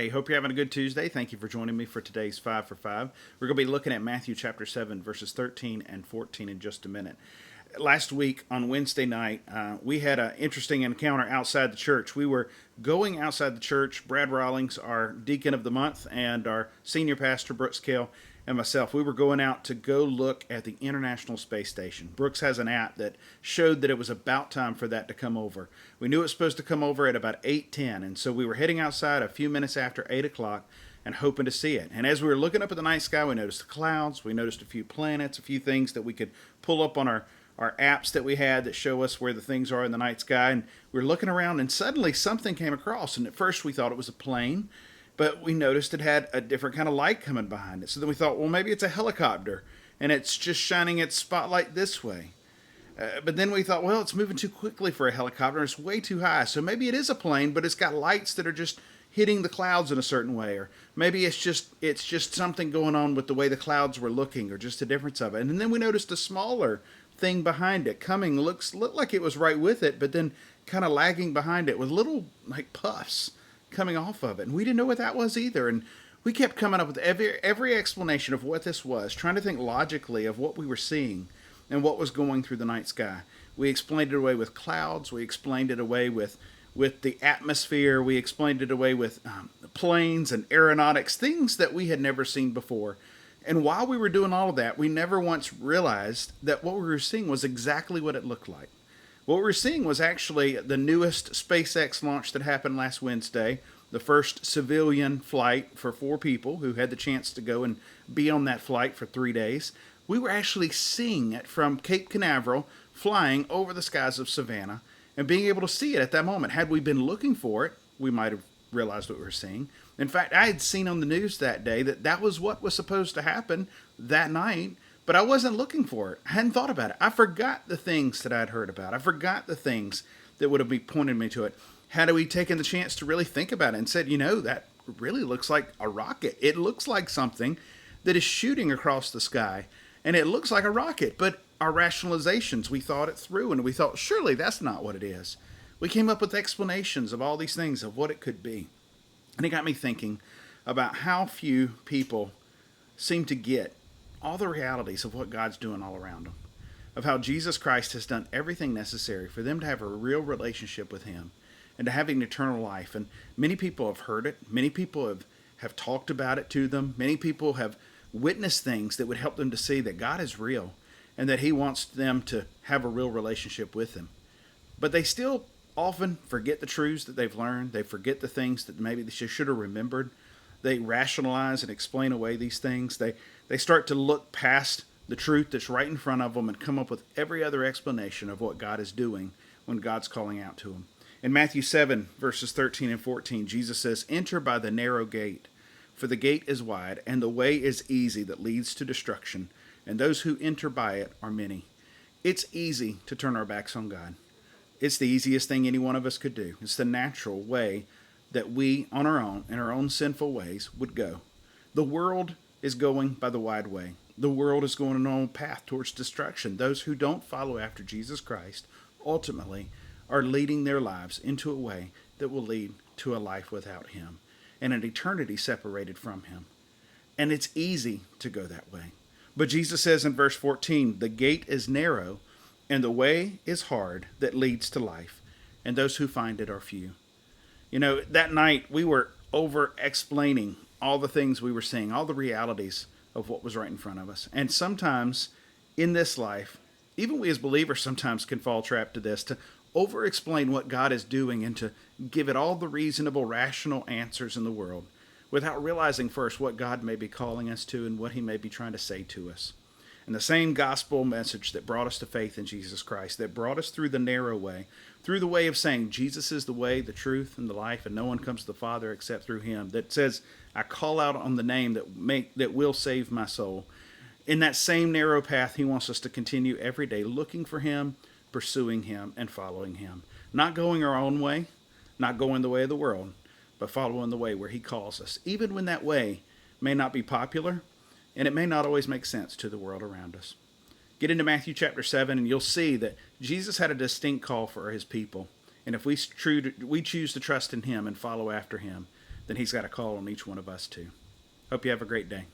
Hey, hope you're having a good Tuesday. Thank you for joining me for today's 5 for 5. We're going to be looking at Matthew chapter 7, verses 13 and 14 in just a minute. Last week on Wednesday night, we had an interesting encounter outside the church. We were going outside the church. Brad Rawlings, our deacon of the month, and our senior pastor, Brooks Kell, and myself, we were going out to go look at the International Space Station. Brooks has an app that showed that it was about time for that to come over. We knew it was supposed to come over at about 8:10, and so we were heading outside a few minutes after 8 o'clock and hoping to see it. And as we were looking up at the night sky, we noticed the clouds, we noticed a few planets, a few things that we could pull up on our apps that we had that show us where the things are in the night sky. And we were looking around, and suddenly something came across, and at first we thought it was a plane, but we noticed it had a different kind of light coming behind it. So then we thought, well, maybe it's a helicopter, and it's just shining its spotlight this way. But then we thought, well, it's moving too quickly for a helicopter. It's way too high. So maybe it is a plane, but it's got lights that are just hitting the clouds in a certain way. Or maybe it's just something going on with the way the clouds were looking, or just a difference of it. And then we noticed a smaller thing behind it coming, looked like it was right with it, but then kind of lagging behind it with little like puffs coming off of it. And we didn't know what that was either. And we kept coming up with every explanation of what this was, trying to think logically of what we were seeing and what was going through the night sky. We explained it away with clouds. We explained it away with the atmosphere. We explained it away with planes and aeronautics, things that we had never seen before. And while we were doing all of that, we never once realized that what we were seeing was exactly what it looked like. What we were seeing was actually the newest Spacex launch that happened last Wednesday, the first civilian flight for 4 people who had the chance to go and be on that flight for 3 days. We were actually seeing it from Cape Canaveral, flying over the skies of Savannah, and being able to see it at that moment. Had we been looking for it, we might have realized what we were seeing. In fact, I had seen on the news that day that that was what was supposed to happen that night, but I wasn't looking for it. I hadn't thought about it. I forgot the things that I'd heard about. I forgot the things that would have pointed me to it. Had we taken the chance to really think about it and said, that really looks like a rocket. It looks like something that is shooting across the sky, and it looks like a rocket. But our rationalizations, we thought it through, and we thought, surely that's not what it is. We came up with explanations of all these things of what it could be. And it got me thinking about how few people seem to get all the realities of what God's doing all around them, of how Jesus Christ has done everything necessary for them to have a real relationship with Him and to having eternal life. And many people have heard it. Many people have talked about it to them. Many people have witnessed things that would help them to see that God is real and that He wants them to have a real relationship with Him. But they still often forget the truths that they've learned. They forget the things that maybe they should have remembered. They rationalize and explain away these things. They start to look past the truth that's right in front of them and come up with every other explanation of what God is doing when God's calling out to them. In Matthew 7, verses 13 and 14, Jesus says, "Enter by the narrow gate, for the gate is wide, and the way is easy that leads to destruction, and those who enter by it are many." It's easy to turn our backs on God. It's the easiest thing any one of us could do. It's the natural way that we, on our own, in our own sinful ways, would go. The world is going by the wide way. The world is going on a path towards destruction. Those who don't follow after Jesus Christ ultimately are leading their lives into a way that will lead to a life without Him and an eternity separated from Him. And it's easy to go that way. But Jesus says in verse 14, "The gate is narrow and the way is hard that leads to life, and those who find it are few." That night we were over explaining all the things we were seeing, all the realities of what was right in front of us. And sometimes in this life, even we as believers sometimes can fall trapped to this, to over explain what God is doing and to give it all the reasonable, rational answers in the world without realizing first what God may be calling us to and what He may be trying to say to us. And the same gospel message that brought us to faith in Jesus Christ, that brought us through the narrow way, through the way of saying Jesus is the way, the truth, and the life, and no one comes to the Father except through Him, that says, I call out on the name that will save my soul. In that same narrow path, He wants us to continue every day looking for Him, pursuing Him, and following Him. Not going our own way, not going the way of the world, but following the way where He calls us, even when that way may not be popular, and it may not always make sense to the world around us. Get into Matthew chapter 7, and you'll see that Jesus had a distinct call for His people. And if we choose to trust in Him and follow after Him, then He's got a call on each one of us too. Hope you have a great day.